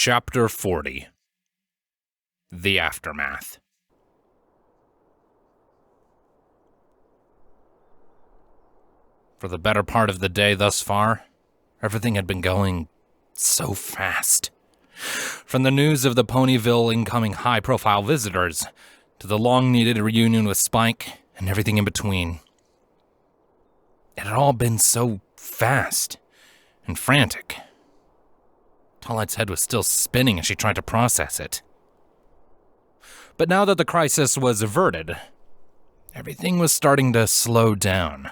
Chapter 40. The Aftermath. For the better part of the day thus far, everything had been going so fast. From the news of the Ponyville incoming high-profile visitors, to the long-needed reunion with Spike, and everything in between. It had all been so fast and frantic. Twilight's head was still spinning as she tried to process it. But now that the crisis was averted, everything was starting to slow down.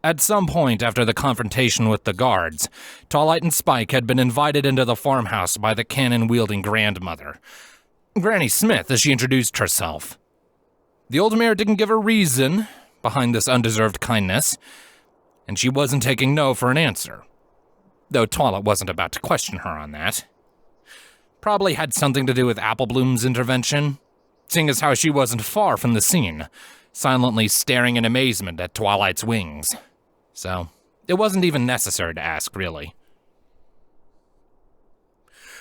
At some point after the confrontation with the guards, Twilight and Spike had been invited into the farmhouse by the cannon-wielding grandmother, Granny Smith, as she introduced herself. The old mare didn't give a reason behind this undeserved kindness, and she wasn't taking no for an answer. Though Twilight wasn't about to question her on that. Probably had something to do with Applebloom's intervention, seeing as how she wasn't far from the scene, silently staring in amazement at Twilight's wings. So, it wasn't even necessary to ask, really.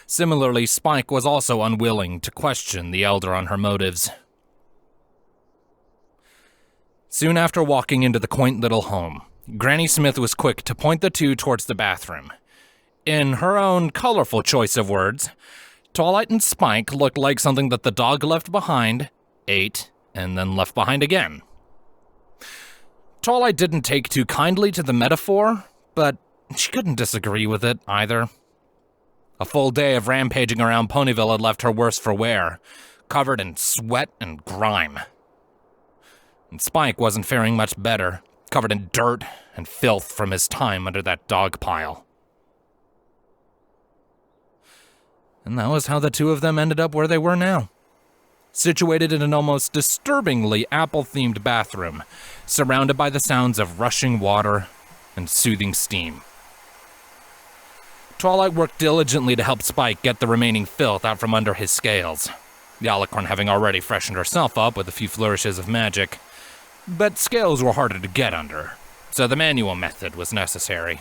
Similarly, Spike was also unwilling to question the elder on her motives. Soon after walking into the quaint little home, Granny Smith was quick to point the two towards the bathroom. In her own colorful choice of words, Twilight and Spike looked like something that the dog left behind, ate, and then left behind again. Twilight didn't take too kindly to the metaphor, but she couldn't disagree with it either. A full day of rampaging around Ponyville had left her worse for wear, covered in sweat and grime. And Spike wasn't faring much better, covered in dirt and filth from his time under that dog pile. And that was how the two of them ended up where they were now. Situated in an almost disturbingly apple-themed bathroom, surrounded by the sounds of rushing water and soothing steam. Twilight worked diligently to help Spike get the remaining filth out from under his scales, the alicorn having already freshened herself up with a few flourishes of magic. But scales were harder to get under, so the manual method was necessary.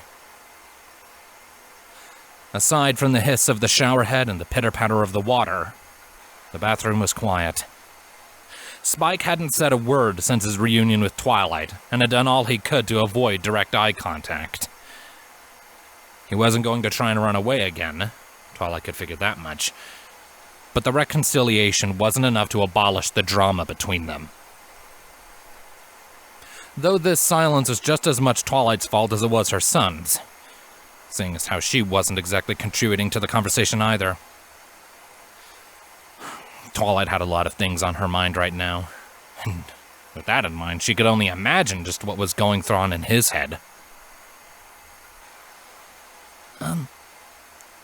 Aside from the hiss of the showerhead and the pitter-patter of the water, the bathroom was quiet. Spike hadn't said a word since his reunion with Twilight, and had done all he could to avoid direct eye contact. He wasn't going to try and run away again, Twilight could figure that much, but the reconciliation wasn't enough to abolish the drama between them. Though this silence was just as much Twilight's fault as it was her son's, seeing as how she wasn't exactly contributing to the conversation either. Twilight had a lot of things on her mind right now, and with that in mind, she could only imagine just what was going on in his head.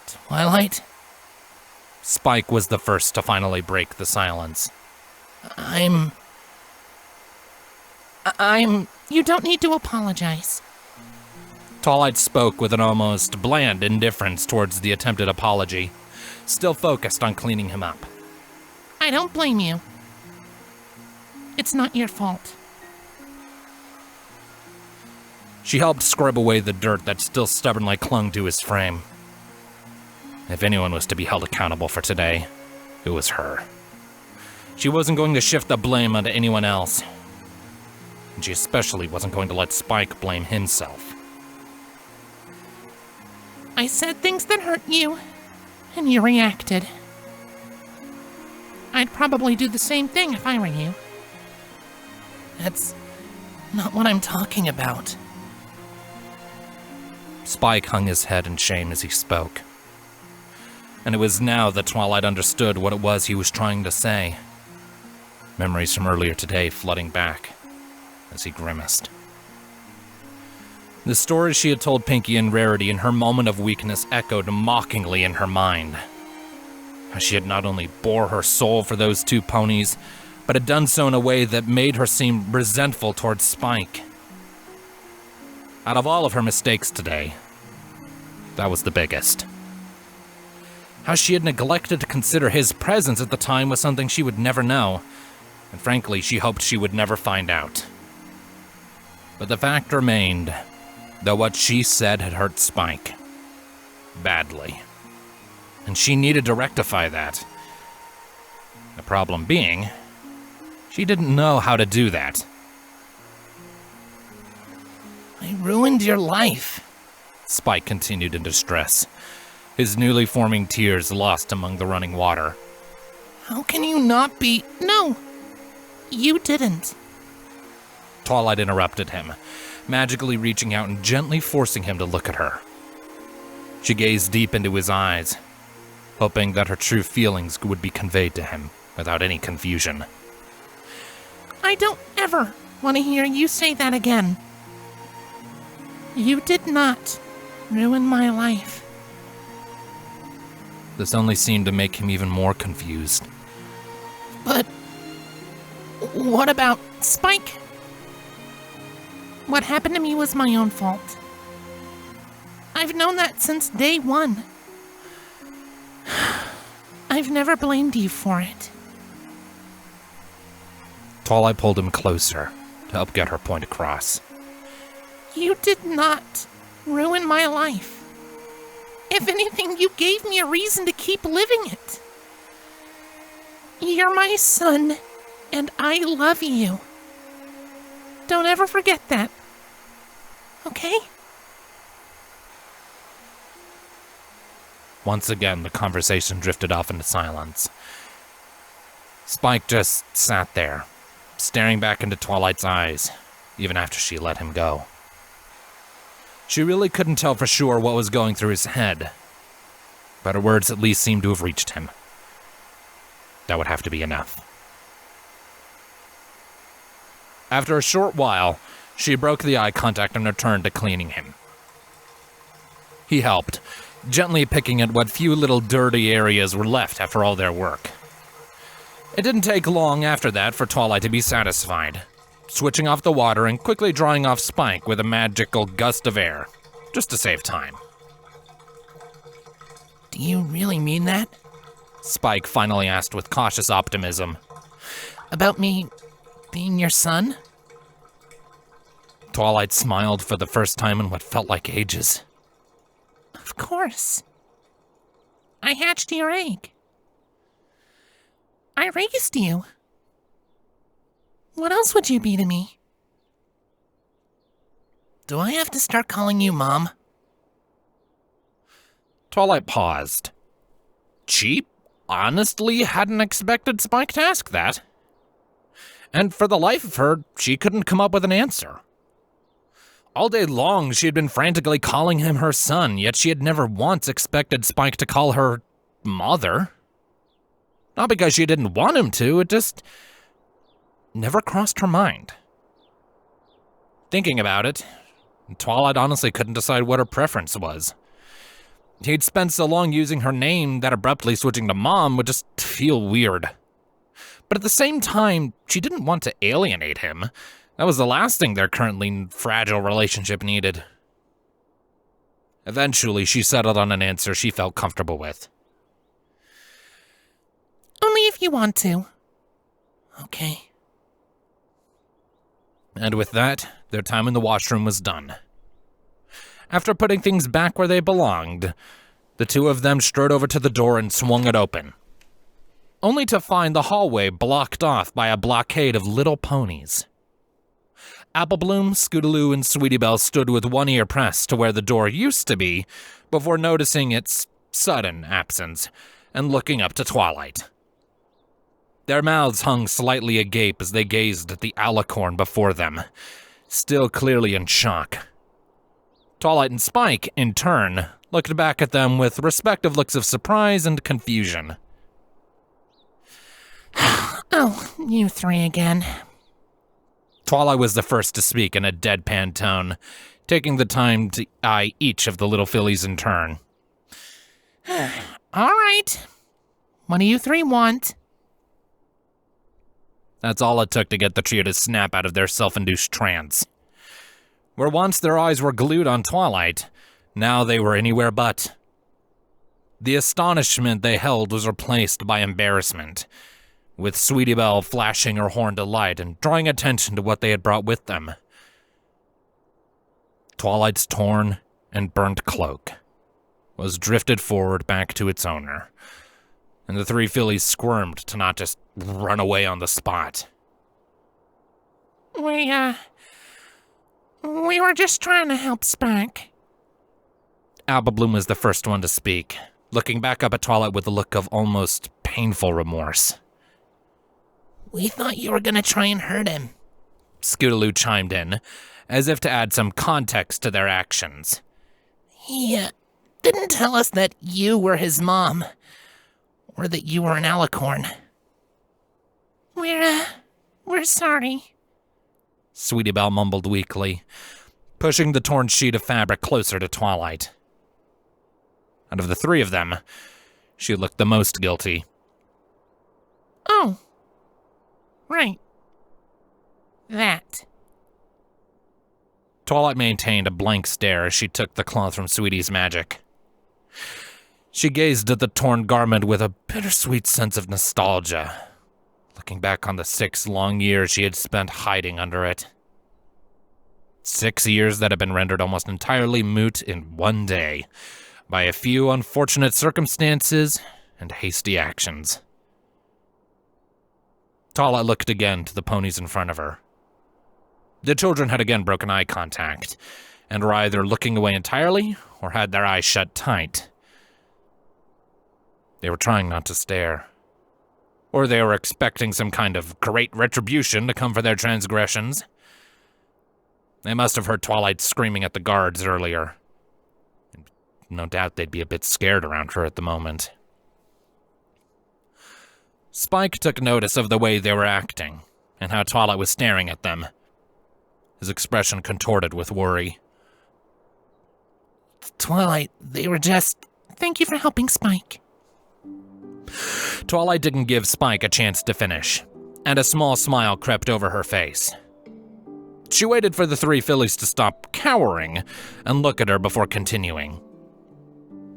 Twilight? Spike was the first to finally break the silence. You don't need to apologize. Twilight spoke with an almost bland indifference towards the attempted apology, still focused on cleaning him up. I don't blame you. It's not your fault. She helped scrub away the dirt that still stubbornly clung to his frame. If anyone was to be held accountable for today, it was her. She wasn't going to shift the blame onto anyone else. And she especially wasn't going to let Spike blame himself. I said things that hurt you, and you reacted. I'd probably do the same thing if I were you. That's not what I'm talking about. Spike hung his head in shame as he spoke. And it was now that Twilight understood what it was he was trying to say. Memories from earlier today flooding back as he grimaced. The stories she had told Pinky and Rarity in her moment of weakness echoed mockingly in her mind. How she had not only bore her soul for those two ponies, but had done so in a way that made her seem resentful towards Spike. Out of all of her mistakes today, that was the biggest. How she had neglected to consider his presence at the time was something she would never know, and frankly, she hoped she would never find out. But the fact remained that what she said had hurt Spike. Badly. and she needed to rectify that. The problem being, she didn't know how to do that. I ruined your life. Spike continued in distress, his newly forming tears lost among the running water. How can you not be? No, you didn't. Twilight interrupted him, magically reaching out and gently forcing him to look at her. She gazed deep into his eyes, hoping that her true feelings would be conveyed to him without any confusion. I don't ever want to hear you say that again. You did not ruin my life. This only seemed to make him even more confused. But what about Spike? What happened to me was my own fault. I've known that since day one. I've never blamed you for it. Twilight pulled him closer to help get her point across. You did not ruin my life. If anything, you gave me a reason to keep living it. You're my son, and I love you. Don't ever forget that. Okay? Once again, the conversation drifted off into silence. Spike just sat there, staring back into Twilight's eyes, even after she let him go. She really couldn't tell for sure what was going through his head, but her words at least seemed to have reached him. That would have to be enough. After a short while, she broke the eye contact and returned to cleaning him. He helped, gently picking at what few little dirty areas were left after all their work. It didn't take long after that for Twilight to be satisfied, switching off the water and quickly drying off Spike with a magical gust of air, just to save time. Do you really mean that? Spike finally asked with cautious optimism. About me being your son? Twilight smiled for the first time in what felt like ages. Of course. I hatched your egg. I raised you. What else would you be to me? Do I have to start calling you Mom? Twilight paused. She honestly hadn't expected Spike to ask that. And for the life of her, she couldn't come up with an answer. All day long, she had been frantically calling him her son, yet she had never once expected Spike to call her mother. Not because she didn't want him to, it just never crossed her mind. Thinking about it, Twilight honestly couldn't decide what her preference was. He'd spent so long using her name that abruptly switching to Mom would just feel weird. But at the same time, she didn't want to alienate him. That was the last thing their currently fragile relationship needed. Eventually, she settled on an answer she felt comfortable with. Only if you want to. Okay. And with that, their time in the washroom was done. After putting things back where they belonged, the two of them strode over to the door and swung it open, only to find the hallway blocked off by a blockade of little ponies. Applebloom, Scootaloo, and Sweetie Belle stood with one ear pressed to where the door used to be before noticing its sudden absence and looking up to Twilight. Their mouths hung slightly agape as they gazed at the alicorn before them, still clearly in shock. Twilight and Spike, in turn, looked back at them with respective looks of surprise and confusion. Oh, you three again. Twilight was the first to speak in a deadpan tone, taking the time to eye each of the little fillies in turn. All right. What do you three want? That's all it took to get the trio to snap out of their self-induced trance. Where once their eyes were glued on Twilight, now they were anywhere but. The astonishment they held was replaced by embarrassment, with Sweetie Belle flashing her horn to light and drawing attention to what they had brought with them. Twilight's torn and burnt cloak, was drifted forward back to its owner, and the three fillies squirmed to not just run away on the spot. We were just trying to help Spike. Alba Bloom was the first one to speak, looking back up at Twilight with a look of almost painful remorse. We thought you were gonna try and hurt him. Scootaloo chimed in, as if to add some context to their actions. He didn't tell us that you were his mom, or that you were an alicorn. We're sorry. Sweetie Belle mumbled weakly, pushing the torn sheet of fabric closer to Twilight. Out of the three of them, she looked the most guilty. Oh. Right. That. Twilight maintained a blank stare as she took the cloth from Sweetie's magic. She gazed at the torn garment with a bittersweet sense of nostalgia, looking back on the 6 long years she had spent hiding under it. 6 years that had been rendered almost entirely moot in one day by a few unfortunate circumstances and hasty actions. Twilight looked again to the ponies in front of her. The children had again broken eye contact, and were either looking away entirely or had their eyes shut tight. They were trying not to stare. Or they were expecting some kind of great retribution to come for their transgressions. They must have heard Twilight screaming at the guards earlier. And no doubt they'd be a bit scared around her at the moment. Spike took notice of the way they were acting, and how Twilight was staring at them. His expression contorted with worry. Twilight, they were just... Thank you for helping Spike. Twilight didn't give Spike a chance to finish, and a small smile crept over her face. She waited for the 3 fillies to stop cowering and look at her before continuing.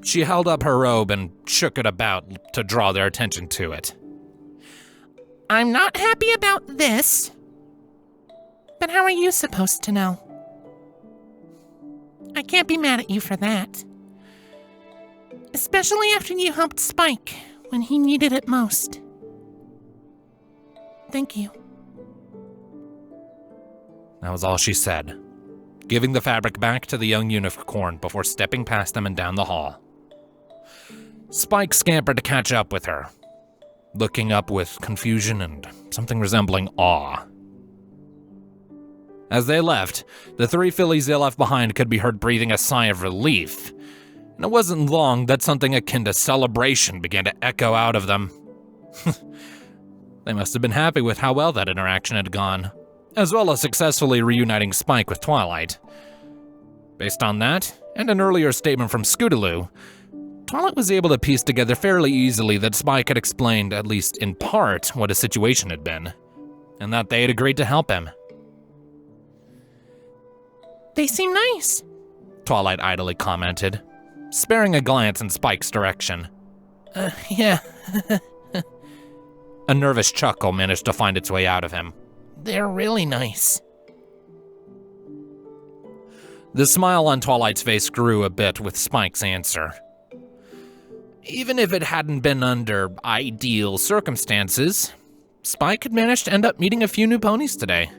She held up her robe and shook it about to draw their attention to it. I'm not happy about this. But how are you supposed to know? I can't be mad at you for that. Especially after you helped Spike when he needed it most. Thank you. That was all she said, giving the fabric back to the young unicorn before stepping past them and down the hall. Spike scampered to catch up with her, looking up with confusion and something resembling awe. As they left, the 3 fillies they left behind could be heard breathing a sigh of relief, and it wasn't long that something akin to celebration began to echo out of them. They must have been happy with how well that interaction had gone, as well as successfully reuniting Spike with Twilight. Based on that, and an earlier statement from Scootaloo, Twilight was able to piece together fairly easily that Spike had explained, at least in part, what his situation had been, and that they had agreed to help him. They seem nice, Twilight idly commented, sparing a glance in Spike's direction. Yeah. A nervous chuckle managed to find its way out of him. They're really nice. The smile on Twilight's face grew a bit with Spike's answer. Even if it hadn't been under ideal circumstances, Spike had managed to end up meeting a few new ponies today.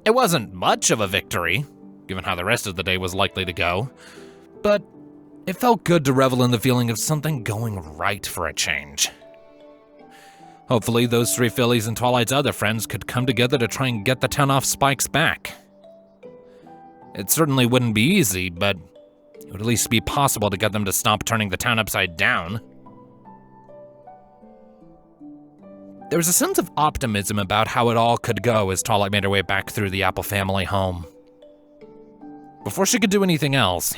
It wasn't much of a victory, given how the rest of the day was likely to go, but it felt good to revel in the feeling of something going right for a change. Hopefully those 3 fillies and Twilight's other friends could come together to try and get the town off Spike's back. It certainly wouldn't be easy, but it would at least be possible to get them to stop turning the town upside down. There was a sense of optimism about how it all could go as Twilight made her way back through the Apple family home. Before she could do anything else,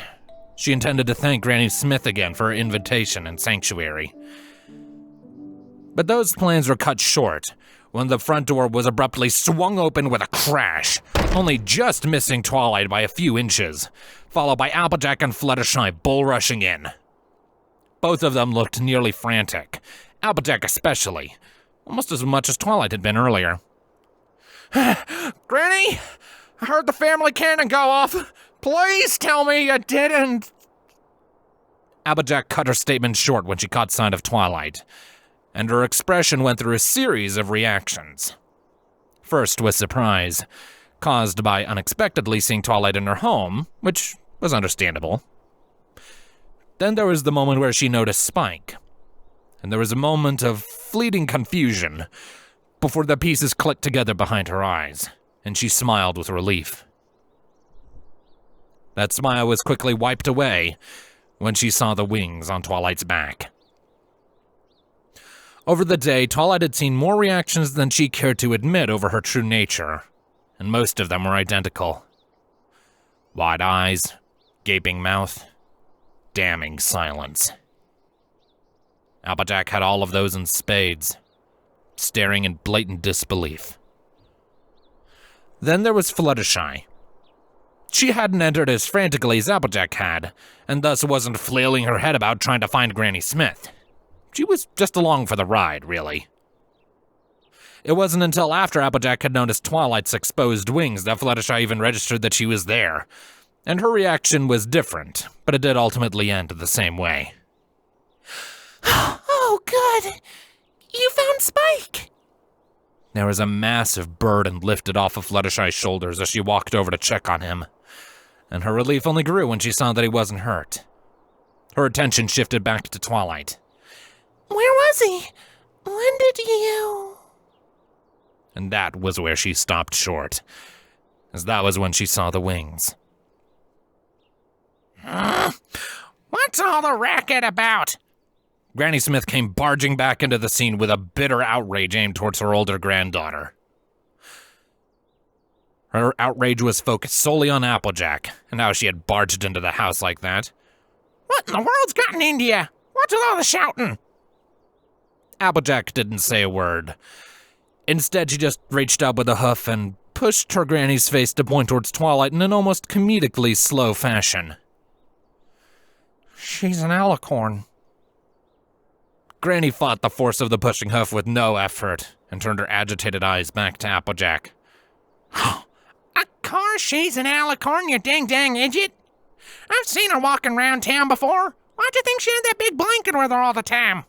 she intended to thank Granny Smith again for her invitation and sanctuary. But those plans were cut short when the front door was abruptly swung open with a crash, only just missing Twilight by a few inches, followed by Applejack and Fluttershy bull rushing in. Both of them looked nearly frantic, Applejack especially, almost as much as Twilight had been earlier. Granny, I heard the family cannon go off. Please tell me you didn't. Applejack cut her statement short when she caught sight of Twilight, and her expression went through a series of reactions. First was surprise, caused by unexpectedly seeing Twilight in her home, which was understandable. Then there was the moment where she noticed Spike, and there was a moment of fleeting confusion before the pieces clicked together behind her eyes, and she smiled with relief. That smile was quickly wiped away when she saw the wings on Twilight's back. Over the day, Twilight had seen more reactions than she cared to admit over her true nature, and most of them were identical. Wide eyes, gaping mouth, damning silence. Applejack had all of those in spades, staring in blatant disbelief. Then there was Fluttershy. She hadn't entered as frantically as Applejack had, and thus wasn't flailing her head about trying to find Granny Smith. She was just along for the ride, really. It wasn't until after Applejack had noticed Twilight's exposed wings that Fluttershy even registered that she was there, and her reaction was different, but it did ultimately end the same way. Oh, good! You found Spike! There was a massive burden lifted off of Fluttershy's shoulders as she walked over to check on him, and her relief only grew when she saw that he wasn't hurt. Her attention shifted back to Twilight. Where was he? When did you... And that was where she stopped short, as that was when she saw the wings. What's all the racket about? Granny Smith came barging back into the scene with a bitter outrage aimed towards her older granddaughter. Her outrage was focused solely on Applejack, and how she had barged into the house like that. What in the world's gotten into you? What's with all the shouting? Applejack didn't say a word. Instead, she just reached up with a hoof and pushed her granny's face to point towards Twilight in an almost comedically slow fashion. She's an alicorn. Granny fought the force of the pushing hoof with no effort and turned her agitated eyes back to Applejack. Of course she's an alicorn, you dang idiot. I've seen her walking around town before. Why'd you think she had that big blanket with her all the time?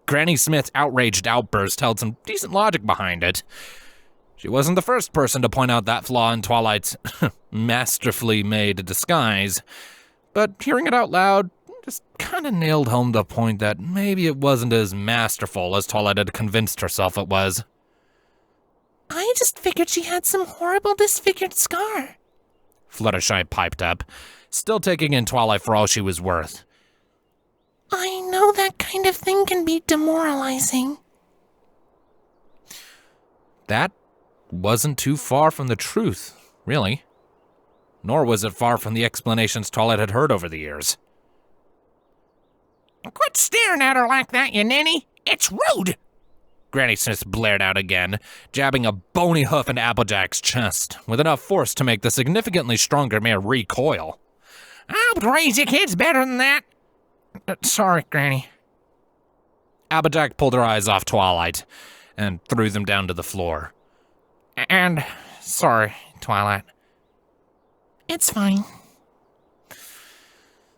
Granny Smith's outraged outburst held some decent logic behind it. She wasn't the first person to point out that flaw in Twilight's masterfully made disguise, but hearing it out loud just kind of nailed home the point that maybe it wasn't as masterful as Twilight had convinced herself it was. I just figured she had some horrible disfigured scar. Fluttershy piped up, still taking in Twilight for all she was worth. I know that kind of thing can be demoralizing. That wasn't too far from the truth, really. Nor was it far from the explanations Twilight had heard over the years. Quit staring at her like that, you ninny. It's rude. Granny Smith blared out again, jabbing a bony hoof into Applejack's chest, with enough force to make the significantly stronger mare recoil. I'll raise your kids better than that. Sorry, Granny. Applejack pulled her eyes off Twilight and threw them down to the floor. And sorry, Twilight. It's fine.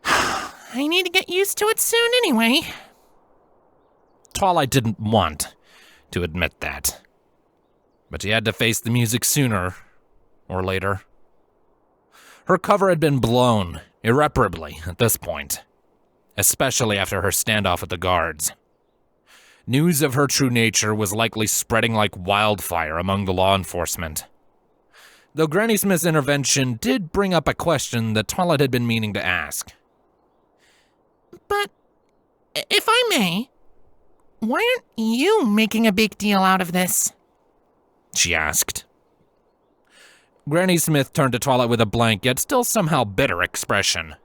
I need to get used to it soon anyway. Twilight didn't want to admit that, but she had to face the music sooner or later. Her cover had been blown irreparably at this point, especially after her standoff with the guards. News of her true nature was likely spreading like wildfire among the law enforcement. Though Granny Smith's intervention did bring up a question that Twilight had been meaning to ask. But, if I may, why aren't you making a big deal out of this? She asked. Granny Smith turned to Twilight with a blank yet still somehow bitter expression.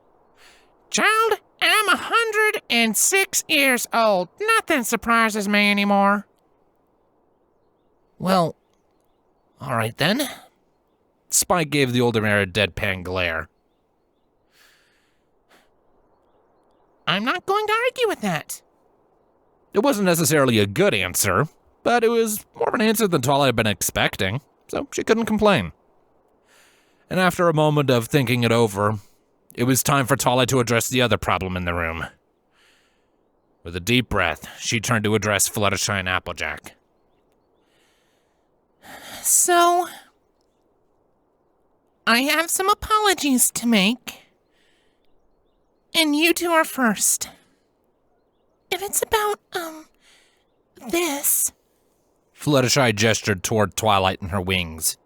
Child, I'm 106 years old. Nothing surprises me anymore. Well, all right then. Spike gave the older mare a deadpan glare. I'm not going to argue with that. It wasn't necessarily a good answer, but it was more of an answer than Twilight had been expecting, so she couldn't complain. And after a moment of thinking it over, it was time for Twilight to address the other problem in the room. With a deep breath, she turned to address Fluttershy and Applejack. So, I have some apologies to make. And you two are first. If it's about, this. Fluttershy gestured toward Twilight and her wings.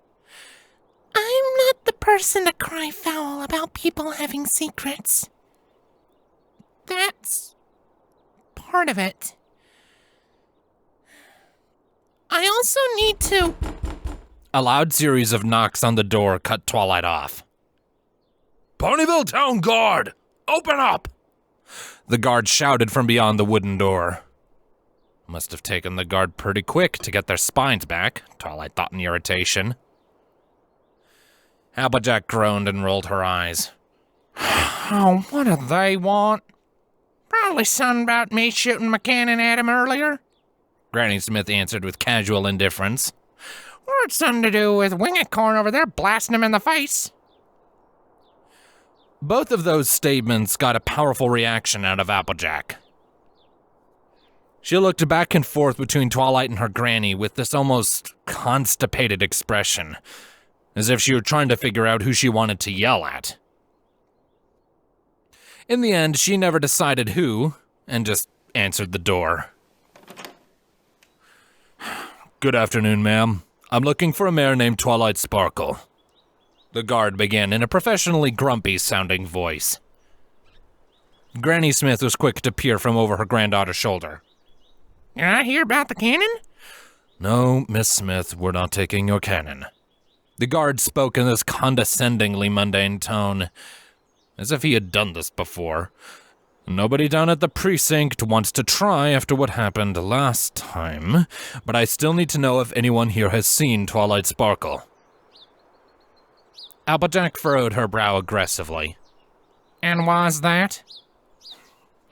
I'm not the person to cry foul about people having secrets. That's part of it. I also need to... A loud series of knocks on the door cut Twilight off. Ponyville Town Guard! Open up! The guard shouted from beyond the wooden door. Must have taken the guard pretty quick to get their spines back, Twilight thought in irritation. Applejack groaned and rolled her eyes. Oh, what do they want? Probably something about me shooting my cannon at him earlier. Granny Smith answered with casual indifference. Or it's something to do with Wingicorn over there blasting him in the face. Both of those statements got a powerful reaction out of Applejack. She looked back and forth between Twilight and her granny with this almost constipated expression, as if she were trying to figure out who she wanted to yell at. In the end, she never decided who, and just answered the door. Good afternoon, ma'am. I'm looking for a mare named Twilight Sparkle. The guard began in a professionally grumpy-sounding voice. Granny Smith was quick to peer from over her granddaughter's shoulder. Did I hear about the cannon? No, Miss Smith, we're not taking your cannon. The guard spoke in this condescendingly mundane tone, as if he had done this before. Nobody down at the precinct wants to try after what happened last time, but I still need to know if anyone here has seen Twilight Sparkle. Applejack furrowed her brow aggressively. And was that?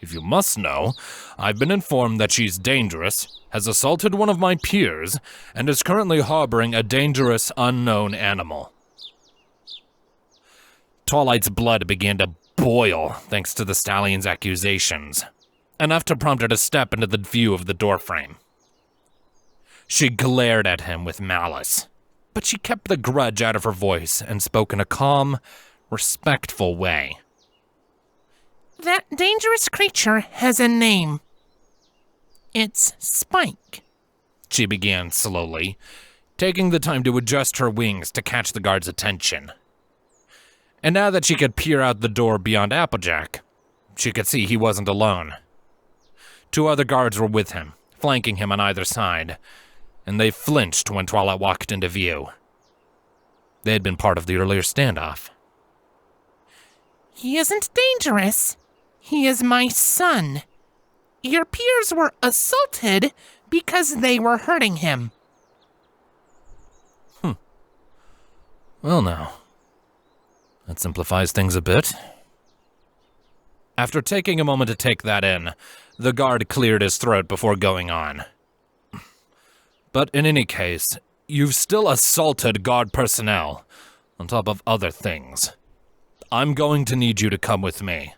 If you must know, I've been informed that she's dangerous, has assaulted one of my peers, and is currently harboring a dangerous, unknown animal. Twilight's blood began to boil thanks to the stallion's accusations, enough to prompt her to step into the view of the doorframe. She glared at him with malice, but she kept the grudge out of her voice and spoke in a calm, respectful way. That dangerous creature has a name. It's Spike. She began slowly, taking the time to adjust her wings to catch the guard's attention. And now that she could peer out the door beyond Applejack, she could see he wasn't alone. 2 other guards were with him, flanking him on either side, and they flinched when Twilight walked into view. They had been part of the earlier standoff. He isn't dangerous. He is my son. Your peers were assaulted because they were hurting him. Well now, that simplifies things a bit. After taking a moment to take that in, the guard cleared his throat before going on. But in any case, you've still assaulted guard personnel, on top of other things. I'm going to need you to come with me.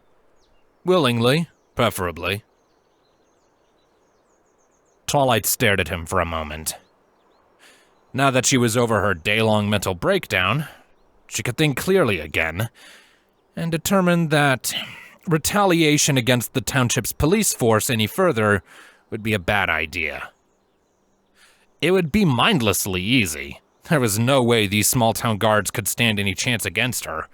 Willingly, preferably. Twilight stared at him for a moment. Now that she was over her day-long mental breakdown, she could think clearly again, and determined that retaliation against the township's police force any further would be a bad idea. It would be mindlessly easy. There was no way these small-town guards could stand any chance against her.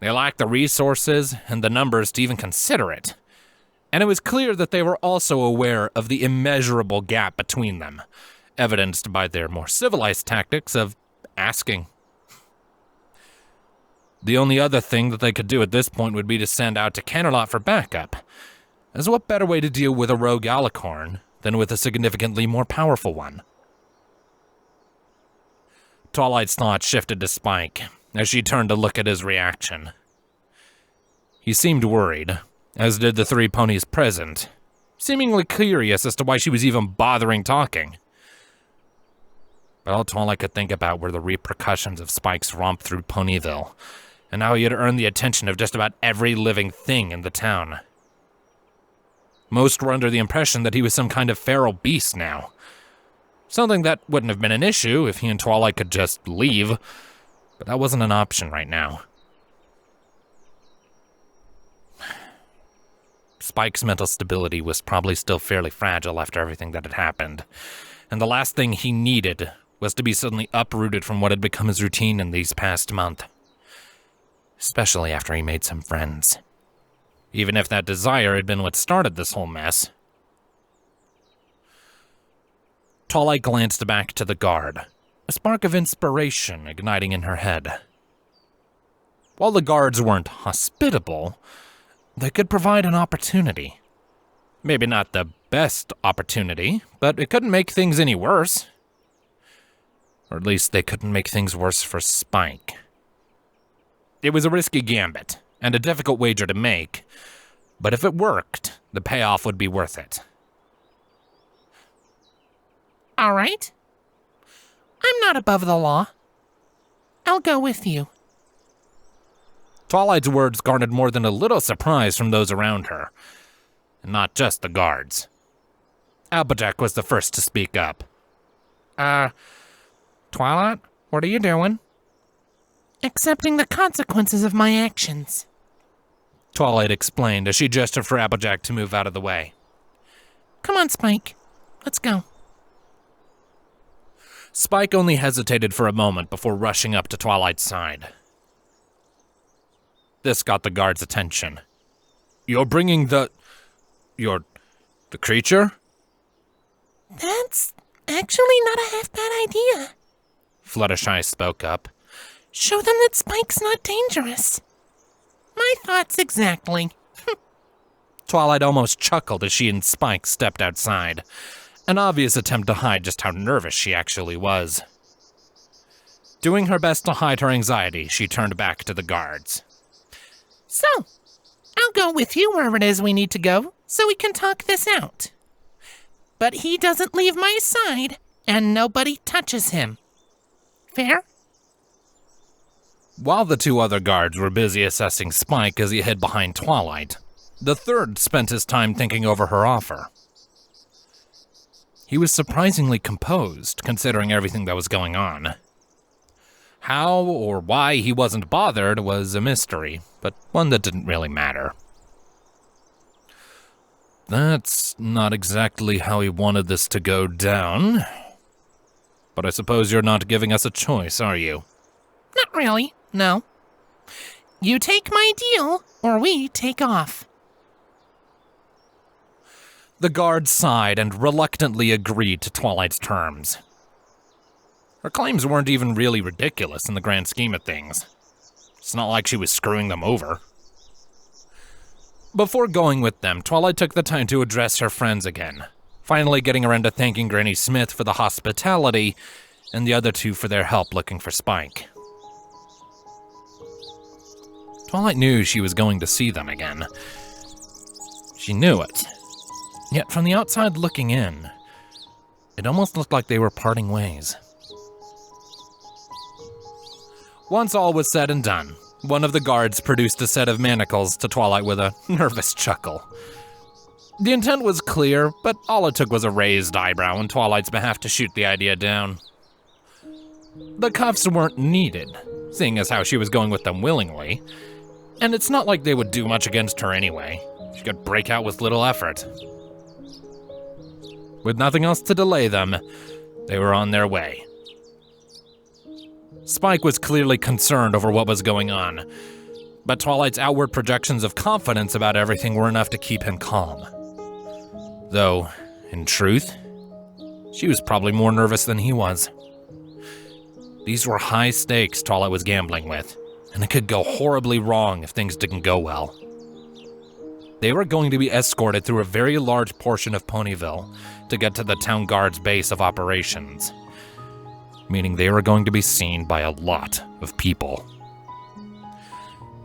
They lacked the resources and the numbers to even consider it. And it was clear that they were also aware of the immeasurable gap between them, evidenced by their more civilized tactics of asking. The only other thing that they could do at this point would be to send out to Canterlot for backup, as what better way to deal with a rogue alicorn than with a significantly more powerful one? Twilight's thoughts shifted to Spike as she turned to look at his reaction. He seemed worried, as did the 3 ponies present, seemingly curious as to why she was even bothering talking. But all Twilight could think about were the repercussions of Spike's romp through Ponyville, and now he had earned the attention of just about every living thing in the town. Most were under the impression that he was some kind of feral beast now. Something that wouldn't have been an issue if he and Twilight could just leave, but that wasn't an option right now. Spike's mental stability was probably still fairly fragile after everything that had happened, and the last thing he needed was to be suddenly uprooted from what had become his routine in these past month. Especially after he made some friends. Even if that desire had been what started this whole mess. Twilight glanced back to the guard, a spark of inspiration igniting in her head. While the guards weren't hospitable, they could provide an opportunity. Maybe not the best opportunity, but it couldn't make things any worse. Or at least they couldn't make things worse for Spike. It was a risky gambit, and a difficult wager to make, but if it worked, the payoff would be worth it. All right. I'm not above the law. I'll go with you. Twilight's words garnered more than a little surprise from those around her, and not just the guards. Applejack was the first to speak up. Twilight, what are you doing? Accepting the consequences of my actions. Twilight explained as she gestured for Applejack to move out of the way. Come on, Spike. Let's go. Spike only hesitated for a moment before rushing up to Twilight's side. This got the guard's attention. You're bringing the creature? That's actually not a half-bad idea. Fluttershy spoke up. Show them that Spike's not dangerous. My thoughts exactly. Twilight almost chuckled as she and Spike stepped outside, an obvious attempt to hide just how nervous she actually was. Doing her best to hide her anxiety, she turned back to the guards. So, I'll go with you wherever it is we need to go, so we can talk this out. But he doesn't leave my side, and nobody touches him. Fair? While the two other guards were busy assessing Spike as he hid behind Twilight, the third spent his time thinking over her offer. He was surprisingly composed, considering everything that was going on. How or why he wasn't bothered was a mystery, but one that didn't really matter. That's not exactly how he wanted this to go down. But I suppose you're not giving us a choice, are you? Not really, no. You take my deal, or we take off. The guard sighed and reluctantly agreed to Twilight's terms. Her claims weren't even really ridiculous in the grand scheme of things. It's not like she was screwing them over. Before going with them, Twilight took the time to address her friends again, finally getting around to thanking Granny Smith for the hospitality and the other two for their help looking for Spike. Twilight knew she was going to see them again. She knew it. Yet from the outside looking in, it almost looked like they were parting ways. Once all was said and done, one of the guards produced a set of manacles to Twilight with a nervous chuckle. The intent was clear, but all it took was a raised eyebrow on Twilight's behalf to shoot the idea down. The cuffs weren't needed, seeing as how she was going with them willingly, and it's not like they would do much against her anyway. She could break out with little effort. With nothing else to delay them, they were on their way. Spike was clearly concerned over what was going on, but Twilight's outward projections of confidence about everything were enough to keep him calm. Though, in truth, she was probably more nervous than he was. These were high stakes Twilight was gambling with, and it could go horribly wrong if things didn't go well. They were going to be escorted through a very large portion of Ponyville to get to the town guard's base of operations, meaning they were going to be seen by a lot of people.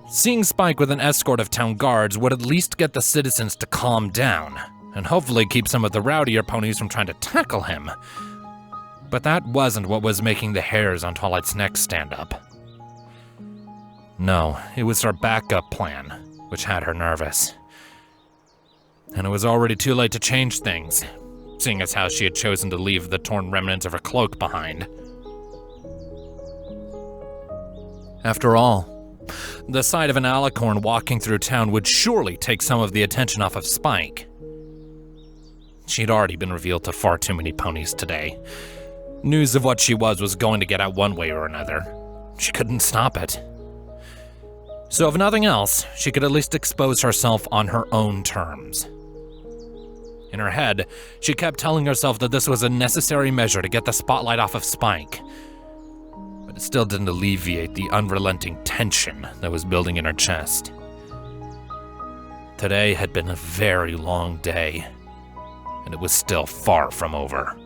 Seeing Spike with an escort of town guards would at least get the citizens to calm down, and hopefully keep some of the rowdier ponies from trying to tackle him. But that wasn't what was making the hairs on Twilight's neck stand up. No, it was her backup plan, which had her nervous. And it was already too late to change things, seeing as how she had chosen to leave the torn remnants of her cloak behind. After all, the sight of an alicorn walking through town would surely take some of the attention off of Spike. She'd already been revealed to far too many ponies today. News of what she was going to get out one way or another. She couldn't stop it. So if nothing else, she could at least expose herself on her own terms. In her head, she kept telling herself that this was a necessary measure to get the spotlight off of Spike. But it still didn't alleviate the unrelenting tension that was building in her chest. Today had been a very long day, and it was still far from over.